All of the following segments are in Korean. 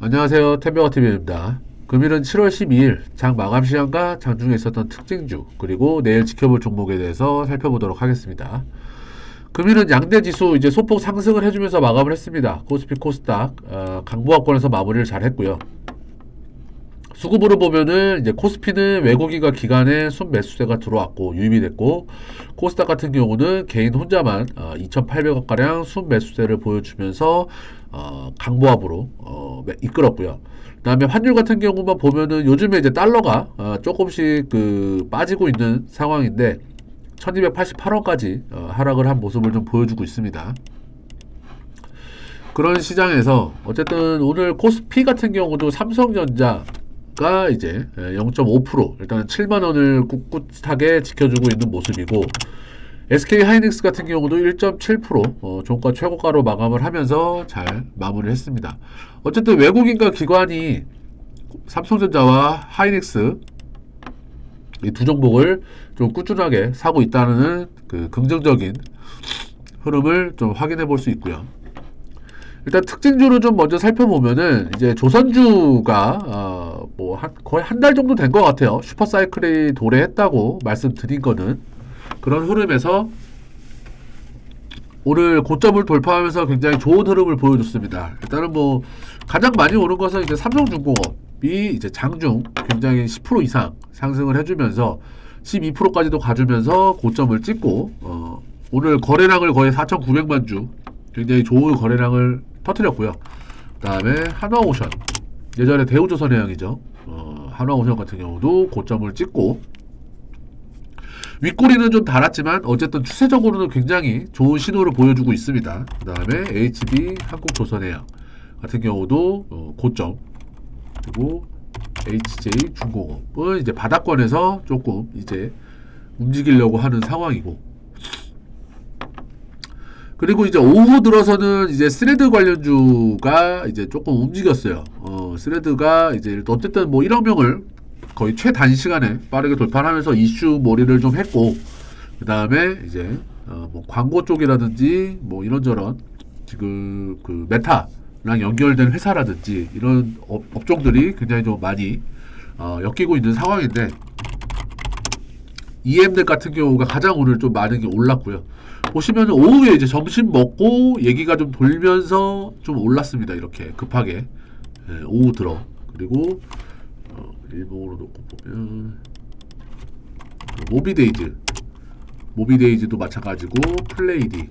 안녕하세요. 템베거TV입니다. 금일은 7월 12일 장 마감 시간과 장중에 있었던 특징주 그리고 내일 지켜볼 종목에 대해서 살펴보도록 하겠습니다. 금일은 양대 지수 이제 소폭 상승을 해주면서 마감을 했습니다. 코스피 코스닥 강보합권에서 마무리를 잘 했고요. 수급으로 보면은 이제 코스피는 외국인과 기관의 순매수세가 들어왔고 유입이 됐고, 코스닥 같은 경우는 개인 혼자만 2,800억 가량 순매수세를 보여주면서 강보합으로 이끌었고요. 그다음에 환율 같은 경우만 보면은 요즘에 이제 달러가 조금씩 빠지고 있는 상황인데 1288원까지 하락을 한 모습을 좀 보여주고 있습니다. 그런 시장에서 어쨌든 오늘 코스피 같은 경우도 삼성전자가 이제 0.5% 일단은 7만원을 꿋꿋하게 지켜주고 있는 모습이고, SK하이닉스 같은 경우도 1.7% 종가 최고가로 마감을 하면서 잘 마무리를 했습니다. 어쨌든 외국인과 기관이 삼성전자와 하이닉스 이 두 종목을 좀 꾸준하게 사고 있다는 그 긍정적인 흐름을 좀 확인해 볼 수 있고요. 일단 특징주를 좀 먼저 살펴보면은 이제 조선주가 거의 한 달 정도 된 것 같아요. 슈퍼사이클이 도래했다고 말씀드린 거는 그런 흐름에서 오늘 고점을 돌파하면서 굉장히 좋은 흐름을 보여줬습니다. 일단은 가장 많이 오른 것은 이제 삼성중공업이 이제 장중 굉장히 10% 이상 상승을 해주면서 12%까지도 가주면서 고점을 찍고 오늘 거래량을 거의 4,900만 주 굉장히 좋은 거래량을 터뜨렸고요. 그 다음에 한화오션, 예전에 대우조선해양이죠. 한화오션 같은 경우도 고점을 찍고, 윗꼬리는 좀 달았지만 어쨌든 추세적으로는 굉장히 좋은 신호를 보여주고 있습니다. 그 다음에 HB 한국조선해양 같은 경우도 고점, 그리고 HJ 중공업은 이제 바닥권에서 조금 이제 움직이려고 하는 상황이고, 그리고 이제 오후 들어서는 이제 스레드 관련주가 이제 조금 움직였어요. 스레드가 이제 어쨌든 1억 명을 거의 최단시간에 빠르게 돌파하면서 이슈 몰이를 좀 했고, 그 다음에 이제 광고 쪽이라든지 이런저런 지금 그 메타랑 연결된 회사라든지 이런 업종들이 굉장히 좀 많이 엮이고 있는 상황인데, EM들 같은 경우가 가장 오늘 좀 많은 게 올랐고요. 보시면 오후에 이제 점심 먹고 얘기가 좀 돌면서 좀 올랐습니다. 이렇게 급하게 오후 들어. 그리고 일봉으로 놓고 보면 모비데이즈도 마찬가지고, 플레이디,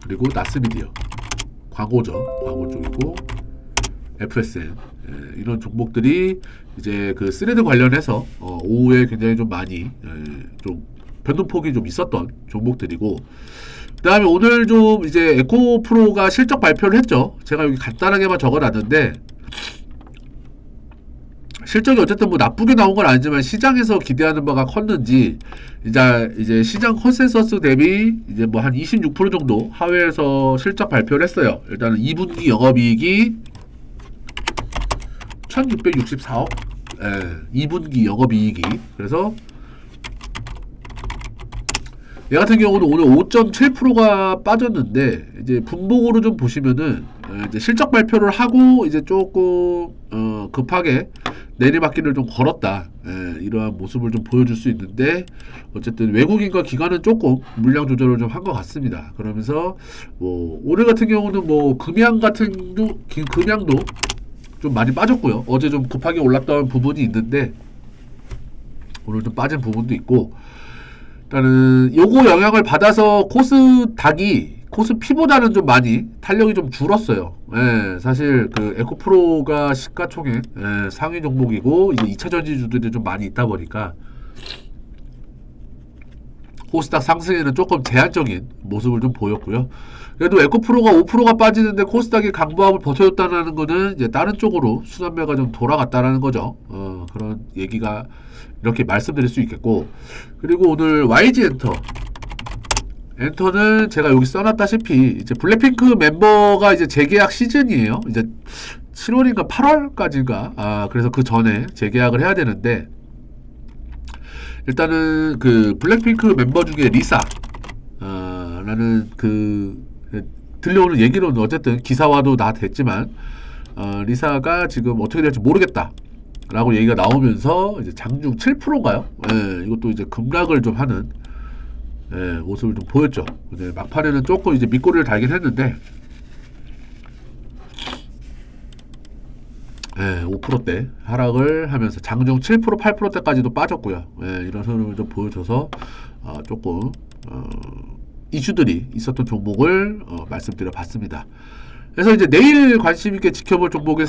그리고 나스미디어 광고 쪽이고, FSN 이런 종목들이 이제 그 스레드 관련해서 오후에 굉장히 좀 많이 좀 변동폭이 좀 있었던 종목들이고, 그 다음에 오늘 좀 이제 에코프로가 실적 발표를 했죠. 제가 여기 간단하게만 적어놨는데, 실적이 어쨌든 나쁘게 나온 건 아니지만 시장에서 기대하는 바가 컸는지 이제 시장 컨센서스 대비 이제 한 26% 정도 하회해서 실적 발표를 했어요. 일단은 2분기 영업이익이 1664억 2분기 영업이익이. 그래서 얘 같은 경우는 오늘 5.7%가 빠졌는데, 이제 분봉으로 좀 보시면은 이제 실적 발표를 하고 이제 조금 급하게 내리막길을 좀 걸었다, 이러한 모습을 좀 보여줄 수 있는데, 어쨌든 외국인과 기관은 조금 물량 조절을 좀 한 것 같습니다. 그러면서 오늘 같은 경우는 금양도 좀 많이 빠졌고요. 어제 좀 급하게 올랐던 부분이 있는데 오늘 좀 빠진 부분도 있고, 일단은 요거 영향을 받아서 코스피보다는 좀 많이 탄력이 좀 줄었어요. 사실 그 에코프로가 시가총액 상위 종목이고 이제 2차 전지주들이 좀 많이 있다 보니까 코스닥 상승에는 조금 제한적인 모습을 좀 보였고요. 그래도 에코프로가 5%가 빠지는데 코스닥이 강보합을 버텨줬다는 거는 이제 다른 쪽으로 순환매가 좀 돌아갔다라는 거죠. 그런 얘기가 이렇게 말씀드릴 수 있겠고, 그리고 오늘 YG 엔터는 제가 여기 써놨다시피 이제 블랙핑크 멤버가 이제 재계약 시즌이에요. 이제 7월인가 8월까지인가 그래서 그 전에 재계약을 해야 되는데, 일단은 그 블랙핑크 멤버 중에 리사 라는 그 들려오는 얘기로는 어쨌든 기사화도 다 됐지만 리사가 지금 어떻게 될지 모르겠다 라고 얘기가 나오면서 이제 장중 7%인가요? 예, 이것도 이제 급락을 좀 하는 모습을 좀 보였죠. 근데 막판에는 조금 이제 밑꼬리를 달긴 했는데 5%대 하락을 하면서 장중 7% 8%대까지도 빠졌고요. 이런 흐름을 좀 보여줘서 조금 이슈들이 있었던 종목을 말씀드려 봤습니다. 그래서 이제 내일 관심 있게 지켜볼 종목에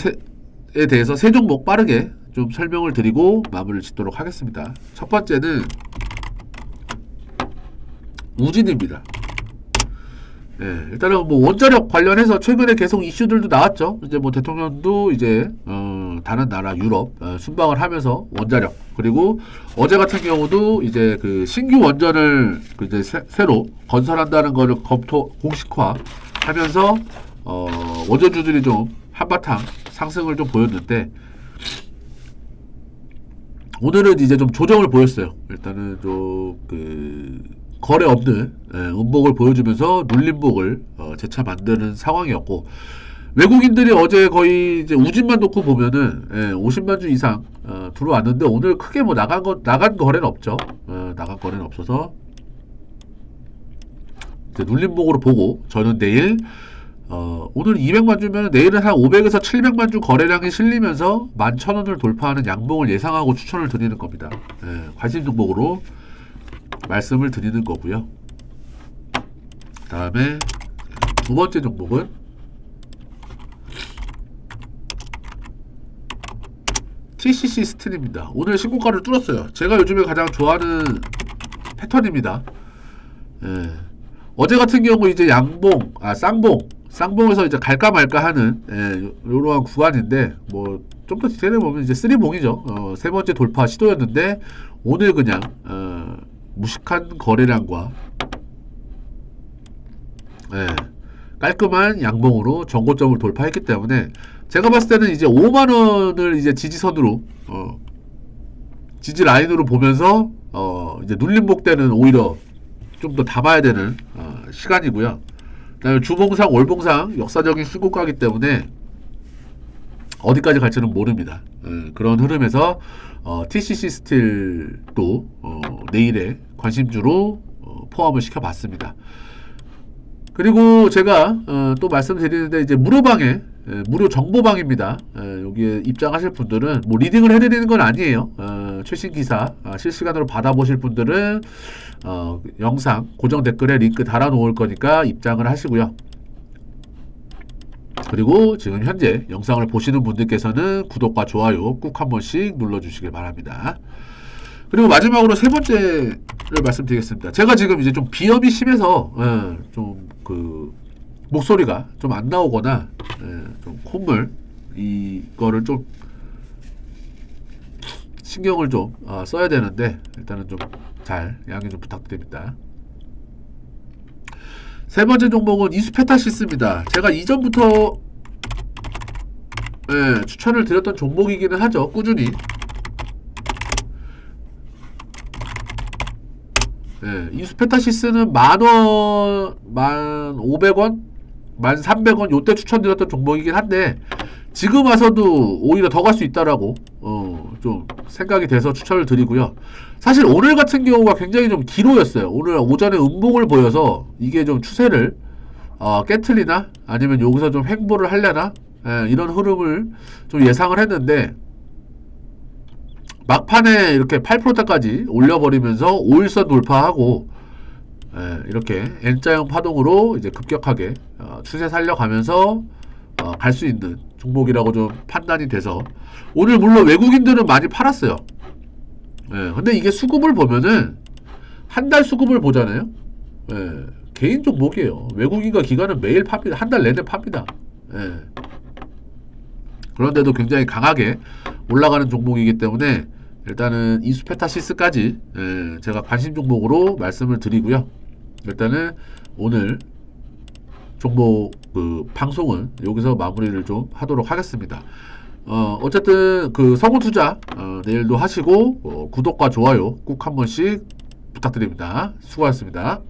대해서 세 종목 빠르게 좀 설명을 드리고 마무리를 짓도록 하겠습니다. 첫 번째는 우진입니다. 일단은 뭐 원자력 관련해서 최근에 계속 이슈들도 나왔죠. 이제 뭐 대통령도 이제 다른 나라 유럽 순방을 하면서 원자력, 그리고 어제 같은 경우도 이제 그 신규 원전을 이제 새로 건설한다는 거를 공식화하면서 원전주들이 좀 한바탕 상승을 좀 보였는데 오늘은 이제 좀 조정을 보였어요. 일단은 좀 거래 없는 음봉을 보여주면서 눌림목을 재차 만드는 상황이었고, 외국인들이 어제 거의 이제 우진만 놓고 보면은 50만 주 이상 들어왔는데 오늘 크게 뭐 나간 거래는 없죠. 나간 거래는 없어서 이제 눌림목으로 보고 저는 내일 오늘 200만 주면 내일은 한 500에서 700만 주 거래량이 실리면서 11,000원을 돌파하는 양봉을 예상하고 추천을 드리는 겁니다. 관심 종목으로 말씀을 드리는 거고요. 다음에 두 번째 종목은 TCC 스틸입니다. 오늘 신고가를 뚫었어요. 제가 요즘에 가장 좋아하는 패턴입니다. 어제 같은 경우 이제 양봉, 쌍봉에서 이제 갈까 말까 하는 이러한 구간인데, 뭐 좀 더 디테일을 보면 이제 3봉이죠. 세 번째 돌파 시도였는데 오늘 그냥 무식한 거래량과 깔끔한 양봉으로 전고점을 돌파했기 때문에 제가 봤을 때는 이제 5만원을 이제 지지선으로 지지 라인으로 보면서 이제 눌림목 때는 오히려 좀 더 담아야 되는 시간이고요. 그다음에 주봉상 월봉상 역사적인 신고가이기 때문에 어디까지 갈지는 모릅니다. 그런 흐름에서 TCC 스틸도 내일의 관심주로 포함을 시켜봤습니다. 그리고 제가 또 말씀드리는데 이제 무료방에 무료 정보방입니다. 여기에 입장하실 분들은 뭐 리딩을 해드리는 건 아니에요. 최신 기사 실시간으로 받아보실 분들은 영상 고정 댓글에 링크 달아놓을 거니까 입장을 하시고요. 그리고 지금 현재 영상을 보시는 분들께서는 구독과 좋아요 꾹 한 번씩 눌러주시길 바랍니다. 그리고 마지막으로 세 번째를 말씀드리겠습니다. 제가 지금 이제 좀 비염이 심해서 좀 목소리가 좀 안 나오거나 좀 콧물 이거를 좀 신경을 좀 써야 되는데 일단은 좀 잘 양해 좀 부탁드립니다. 세 번째 종목은 이수페타시스입니다. 제가 이전부터 추천을 드렸던 종목이기는 하죠. 꾸준히. 이수페타시스는 10,000원, 1,500원, 1,300원 요때 추천드렸던 종목이긴 한데 지금 와서도 오히려 더 갈 수 있다라고 좀 생각이 돼서 추천을 드리고요. 사실 오늘 같은 경우가 굉장히 좀 기로였어요. 오늘 오전에 음봉을 보여서 이게 좀 추세를 깨트리나 아니면 여기서 좀 횡보를 하려나 이런 흐름을 좀 예상을 했는데 막판에 이렇게 8%대까지 올려버리면서 5일선 돌파하고 이렇게 N자형 파동으로 이제 급격하게 추세 살려가면서 갈 수 있는 종목이라고 좀 판단이 돼서 오늘 물론 외국인들은 많이 팔았어요. 근데 이게 수급을 보면은 한 달 수급을 보잖아요. 개인 종목이에요. 외국인과 기관은 매일 팝니다. 한 달 내내 팝니다. 그런데도 굉장히 강하게 올라가는 종목이기 때문에 일단은 이수페타시스까지 제가 관심 종목으로 말씀을 드리고요. 일단은 오늘 종목 방송은 여기서 마무리를 좀 하도록 하겠습니다. 어쨌든 성우투자 내일도 하시고 구독과 좋아요 꼭 한 번씩 부탁드립니다. 수고하셨습니다.